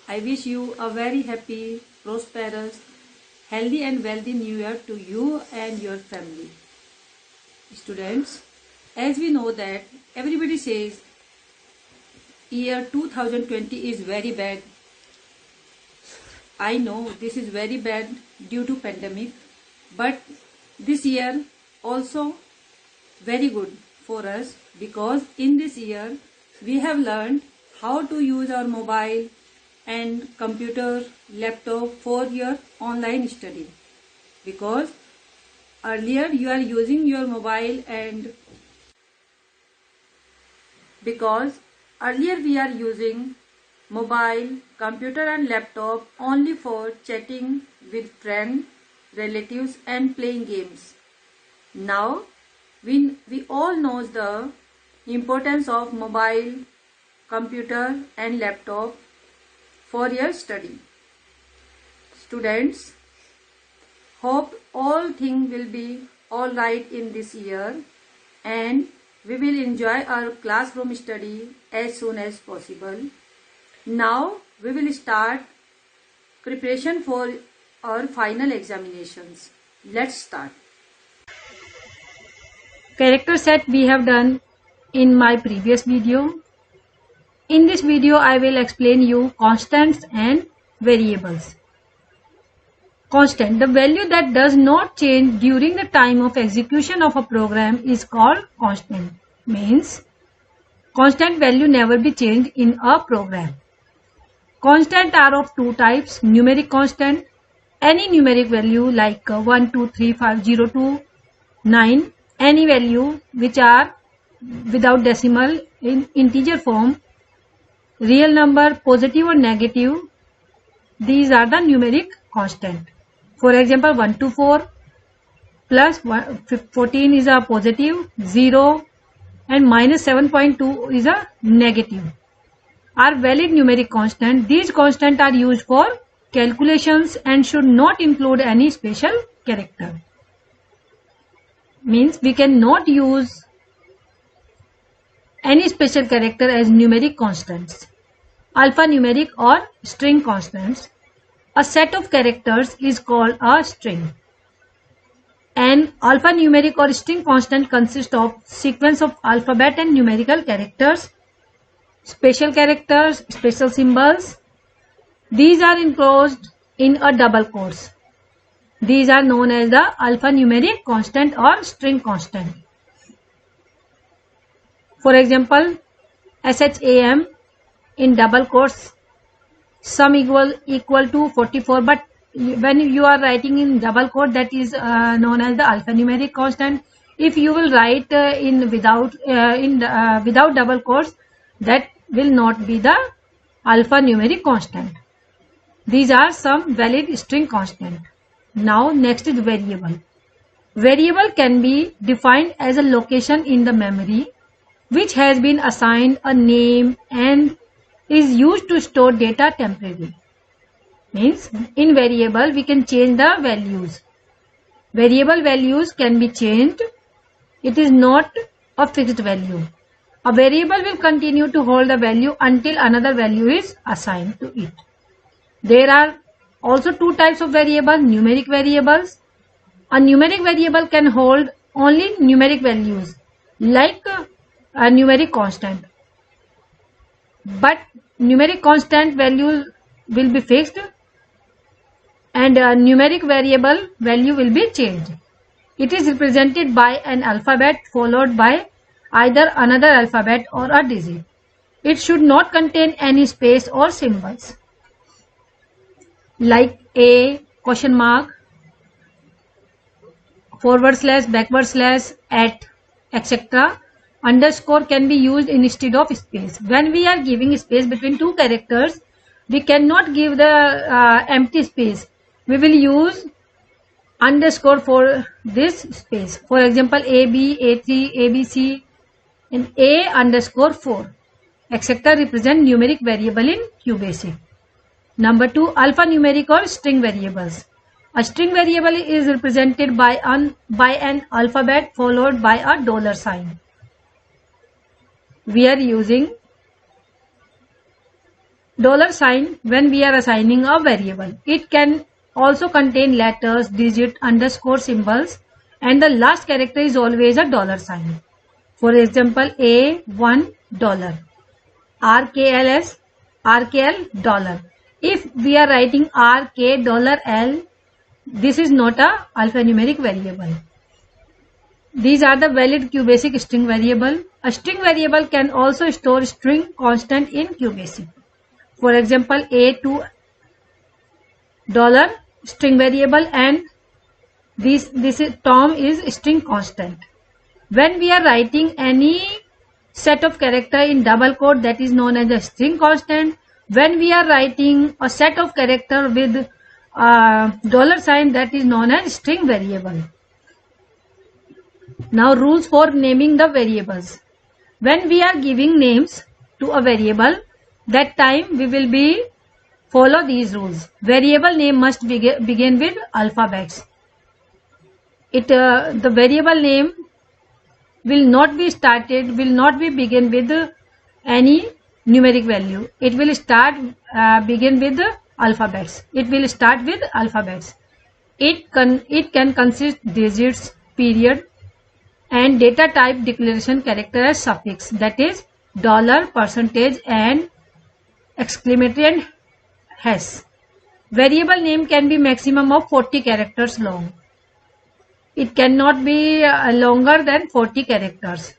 I wish you a very happy, prosperous, healthy and wealthy new year to you and your family. Students, as we know that everybody says year 2020 is very bad. I know this is very bad due to pandemic, but this year also very good for us because in this year we have learned how to use our mobile and computer, laptop for your online study. Because earlier you are using your mobile and because earlier we are using mobile, computer and laptop only for chatting with friends, relatives and playing games. Now we all knows the importance of mobile, computer and laptop for your study. Students, hope all things will be all right in this year and we will enjoy our classroom study as soon as possible. Now we will start preparation for our final examinations. Let's start. Character set we have done in my previous video. In this video I will explain you constants and variables. Constant, the value that does not change during the time of execution of a program is called constant. Means constant value never be changed in a program. Constant are of two types: numeric constant, any numeric value like 1, 2, 3, 5, 0 to 9, any value which are without decimal in integer form, real number, positive or negative, these are the numeric constant. For example, 1 to 4 plus 14 is a positive, 0 and minus 7.2 is a negative. Are valid numeric constant. These constants are used for calculations and should not include any special character. Means we cannot use any special character as numeric constants. Alphanumeric or string constants. A set of characters is called a string. An alphanumeric or string constant consists of sequence of alphabet and numerical characters, special characters, special symbols. These are enclosed in a double quotes. These are known as the alphanumeric constant or string constant. For example, SHAM in double quotes, sum equal to 44, but when you are writing in double quote, that is known as the alphanumeric constant. If you will write without double quotes, that will not be the alphanumeric constant. These are some valid string constant. Now next is variable. Variable can be defined as a location in the memory which has been assigned a name and is used to store data temporarily. Means in variable we can change the values. Variable values can be changed. It is not a fixed value. A variable will continue to hold the value until another value is assigned to it. There are also two types of variables: numeric variables. A numeric variable can hold only numeric values like a numeric constant. But numeric constant value will be fixed and a numeric variable value will be changed. It is represented by an alphabet followed by either another alphabet or a digit. It should not contain any space or symbols like a, question mark, forward slash, backward slash, at, etc. Underscore can be used instead of space. When we are giving space between two characters, we cannot give the empty space. We will use underscore for this space. For example, AB, A3, ABC and A underscore 4, etc. represent numeric variable in QBasic. Number 2, alphanumeric or string variables. A string variable is represented by an alphabet followed by a dollar sign. We are using Dollar sign when we are assigning a variable. It can also contain letters, digit, underscore symbols, and the last character is always a dollar sign. For example, $1, RKL dollar. If we are writing $RK$L, this is not a alphanumeric variable. These are the valid QBasic string variable. A string variable can also store string constant in QBasic. For example, $A2 string variable, and this is Tom is string constant. When we are writing any set of character in double quote, that is known as a string constant. When we are writing a set of character with dollar sign, that is known as string variable. Now rules for naming the variables. When we are giving names to a variable, that time we will be follow these rules. Variable name must begin with alphabets. The variable name will not be begin with any numeric value. It will begin with alphabets. It will start with alphabets. It can consist digits, period, and data type declaration character as suffix, that is dollar, percentage, and exclamatory and hash. Variable name can be maximum of 40 characters long. It cannot be longer than 40 characters.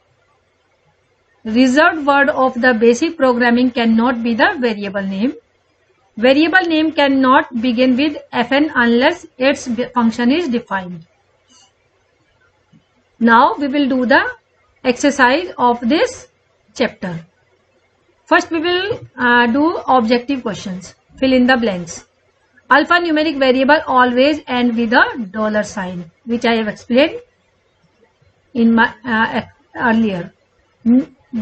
Reserved word of the basic programming cannot be the variable name. Variable name cannot begin with fn unless its function is defined. Now we will do the exercise of this chapter. First we will do objective questions. Fill in the blanks. Alphanumeric variable always end with a dollar sign, which I have explained in my earlier.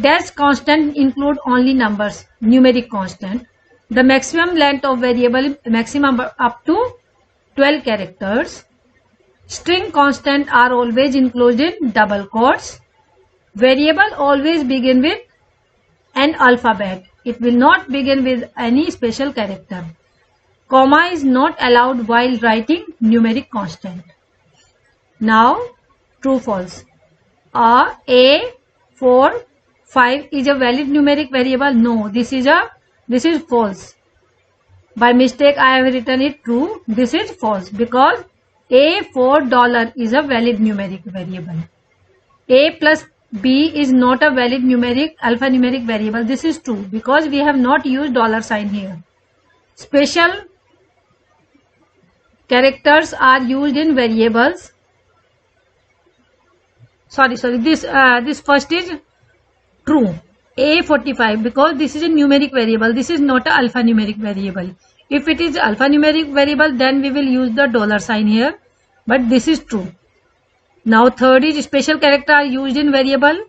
Dash constant include only numbers, numeric constant. The maximum length of variable maximum up to 12 characters. String constant are always enclosed in double quotes. Variable always begin with an alphabet. It will not begin with any special character. Comma is not allowed while writing numeric constant. Now, true false. A4 5 is a valid numeric variable. No, this is false. By mistake I have written it true. This is false because $A4 is a valid numeric variable. A plus B is not a valid alphanumeric variable. This is true because we have not used dollar sign here. Special characters are used in variables. This first is true. A45 because this is a numeric variable. This is not an alphanumeric variable. If it is alphanumeric variable, then we will use the dollar sign here. But this is true. Now third is special character are used in variable.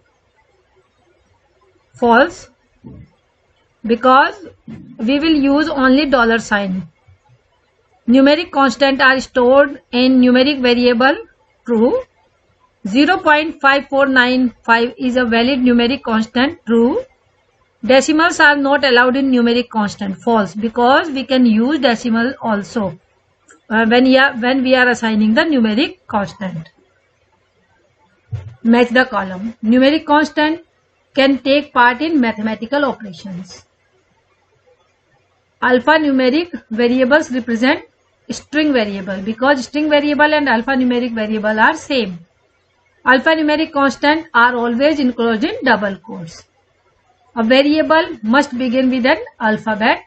False. Because we will use only dollar sign. Numeric constant are stored in numeric variable. True. 0.5495 is a valid numeric constant. True. Decimals are not allowed in numeric constant. False, because we can use decimal also when we are assigning the numeric constant. Match the column. Numeric constant can take part in mathematical operations. Alphanumeric variables represent string variable because string variable and alphanumeric variable are same. Alphanumeric constant are always enclosed in double quotes. A variable must begin with an alphabet.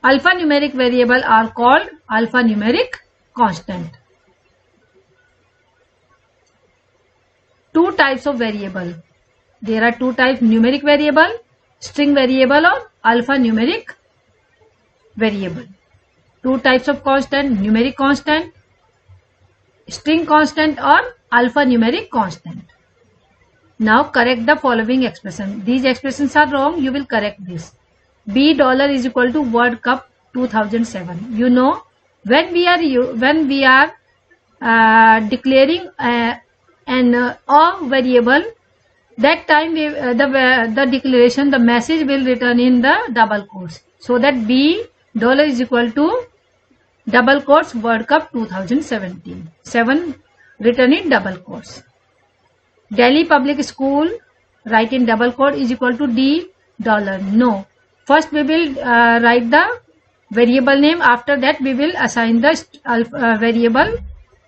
Alphanumeric variable are called alphanumeric constant. Two types of variable. There are two types: numeric variable, string variable, or alphanumeric variable. Two types of constant: numeric constant, string constant, or alphanumeric constant. Now correct the following expression. These expressions are wrong. You will correct this. $B is equal to World Cup 2007. You know, when we are declaring a variable That time the declaration, the message will return in the double quotes. So that B dollar is equal to double quotes World Cup 2017. 7 written in double quotes. Delhi Public School, write in double quote, is equal to D dollar. No. First we will write the variable name. After that we will assign the variable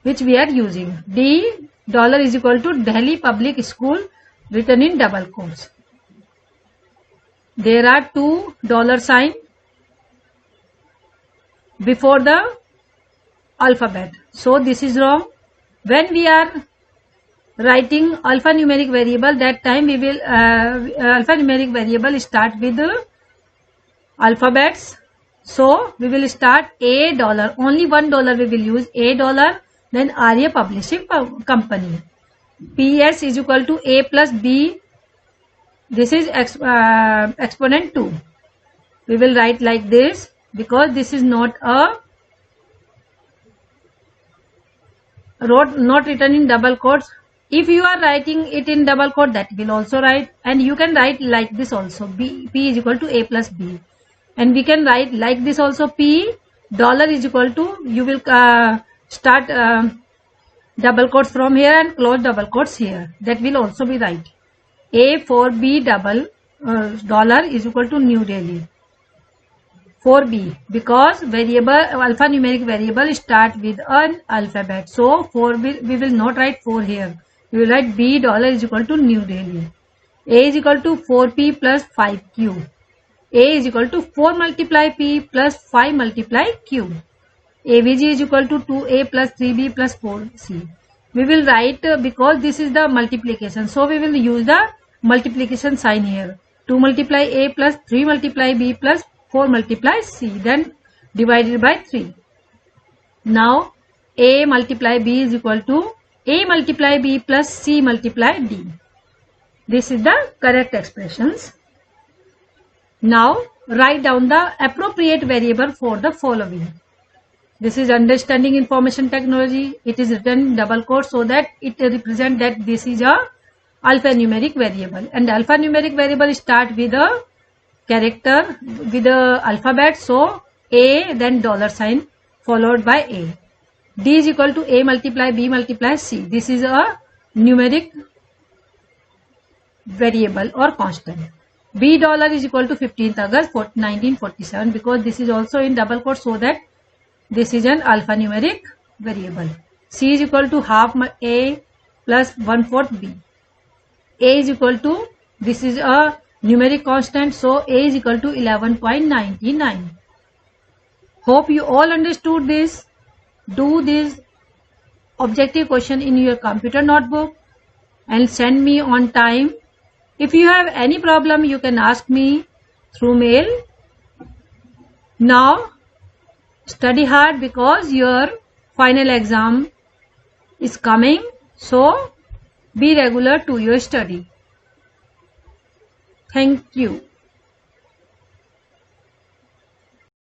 which we are using. D dollar is equal to Delhi Public School, written in double quotes. There are two dollar sign before the alphabet. So this is wrong. When we are writing alphanumeric variable, that time we will alphanumeric variable start with alphabets. So we will start A dollar. Only $1 we will use. A dollar. Then Arya Publishing Company. PS is equal to A plus B. This is exponent 2. We will write like this because this is not a not written in double quotes. If you are writing it in double quote, that will also write, and you can write like this also. P is equal to A plus B, and we can write like this also. P dollar is equal to, you will start double quotes from here and close double quotes here. That will also be right. A for B double dollar is equal to New Delhi. For B, because variable alphanumeric variable start with an alphabet. So for we will not write 4 here. We will write B dollar is equal to New Delhi. A is equal to 4P plus 5Q. A is equal to 4 multiply P plus 5 multiply Q. AVG is equal to 2A plus 3B plus 4C. We will write because this is the multiplication. So we will use the multiplication sign here. 2 multiply A plus 3 multiply B plus 4 multiply C. Then divided by 3. Now A multiply B is equal to A multiply B plus C multiply D. This is the correct expressions. Now write down the appropriate variable for the following. This is understanding information technology. It is written in double quotes so that it represents that this is a alphanumeric variable. And alphanumeric variable start with a character, with the alphabet. So A, then dollar sign followed by A. D is equal to A multiply B multiply C. This is a numeric variable or constant. B dollar is equal to 15th August 1947, because this is also in double quotes so that this is an alphanumeric variable. C is equal to half A plus 1/4 B. A is equal to, this is a numeric constant, so A is equal to 11.99. Hope you all understood this. Do this objective question in your computer notebook and send me on time. If you have any problem, you can ask me through mail. Now study hard because your final exam is coming. So be regular to your study. Thank you.